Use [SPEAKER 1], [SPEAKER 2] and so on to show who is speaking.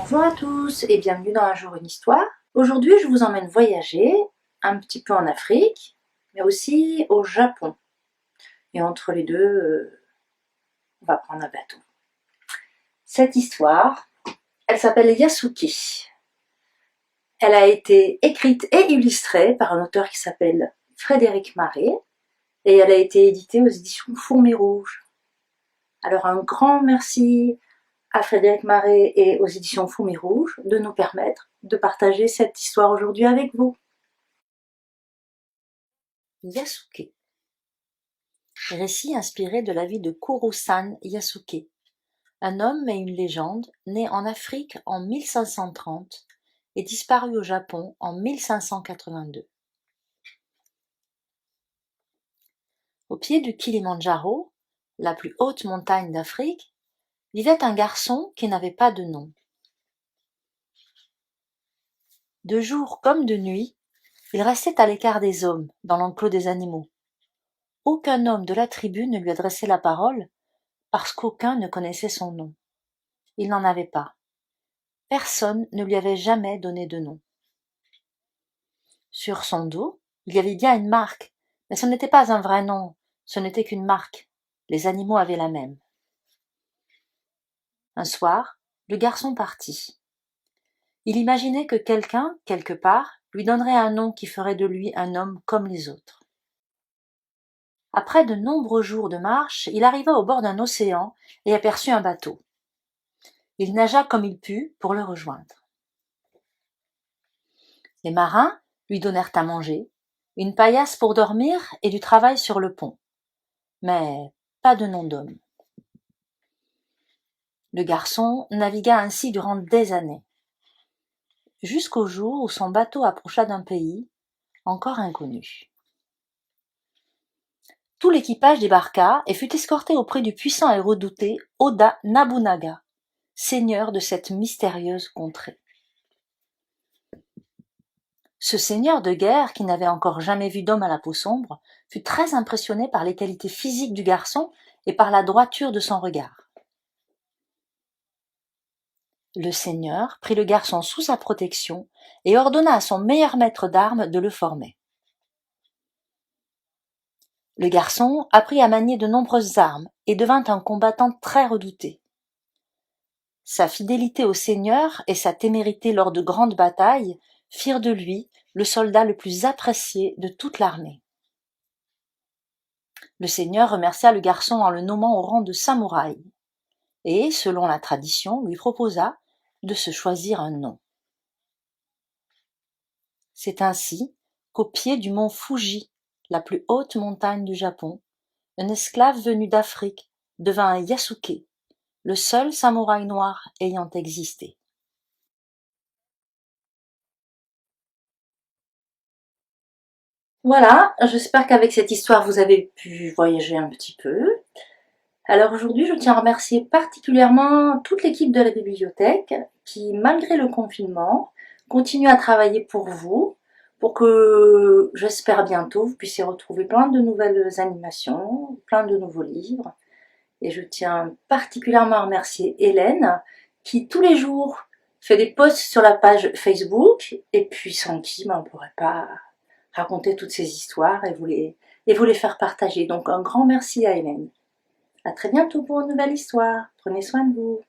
[SPEAKER 1] Bonjour à tous et bienvenue dans Un jour une histoire. Aujourd'hui, je vous emmène voyager un petit peu en Afrique, mais aussi au Japon. Et entre les deux, on va prendre un bateau. Cette histoire, elle s'appelle Yasuke. Elle a été écrite et illustrée par un auteur qui s'appelle Frédéric Maré et elle a été éditée aux éditions Fourmi Rouge. Alors un grand merci à Frédéric Maré et aux éditions Fourmi Rouge de nous permettre de partager cette histoire aujourd'hui avec vous. Yasuke. Récit inspiré de la vie de Kuro-san Yasuke, un homme et une légende né en Afrique en 1530 et disparu au Japon en 1582. Au pied du Kilimandjaro, la plus haute montagne d'Afrique, vivait un garçon qui n'avait pas de nom. De jour comme de nuit, il restait à l'écart des hommes, dans l'enclos des animaux. Aucun homme de la tribu ne lui adressait la parole, parce qu'aucun ne connaissait son nom. Il n'en avait pas. Personne ne lui avait jamais donné de nom. Sur son dos, il y avait bien une marque, mais ce n'était pas un vrai nom, ce n'était qu'une marque. Les animaux avaient la même. Un soir, le garçon partit. Il imaginait que quelqu'un, quelque part, lui donnerait un nom qui ferait de lui un homme comme les autres. Après de nombreux jours de marche, il arriva au bord d'un océan et aperçut un bateau. Il nagea comme il put pour le rejoindre. Les marins lui donnèrent à manger, une paillasse pour dormir et du travail sur le pont. Mais pas de nom d'homme. Le garçon navigua ainsi durant des années, jusqu'au jour où son bateau approcha d'un pays encore inconnu. Tout l'équipage débarqua et fut escorté auprès du puissant et redouté Oda Nobunaga, seigneur de cette mystérieuse contrée. Ce seigneur de guerre, qui n'avait encore jamais vu d'homme à la peau sombre, fut très impressionné par les qualités physiques du garçon et par la droiture de son regard. Le seigneur prit le garçon sous sa protection et ordonna à son meilleur maître d'armes de le former. Le garçon apprit à manier de nombreuses armes et devint un combattant très redouté. Sa fidélité au seigneur et sa témérité lors de grandes batailles firent de lui le soldat le plus apprécié de toute l'armée. Le seigneur remercia le garçon en le nommant au rang de samouraï et, selon la tradition, lui proposa de se choisir un nom. C'est ainsi qu'au pied du mont Fuji, la plus haute montagne du Japon, un esclave venu d'Afrique devint un Yasuke, le seul samouraï noir ayant existé. Voilà, j'espère qu'avec cette histoire vous avez pu voyager un petit peu. Alors aujourd'hui, je tiens à remercier particulièrement toute l'équipe de la bibliothèque qui, malgré le confinement, continue à travailler pour vous, pour que, j'espère bientôt, vous puissiez retrouver plein de nouvelles animations, plein de nouveaux livres. Et je tiens particulièrement à remercier Hélène, qui tous les jours fait des posts sur la page Facebook, et puis sans qui on ne pourrait pas raconter toutes ces histoires et vous les faire partager. Donc un grand merci à Hélène. À très bientôt pour une nouvelle histoire. Prenez soin de vous.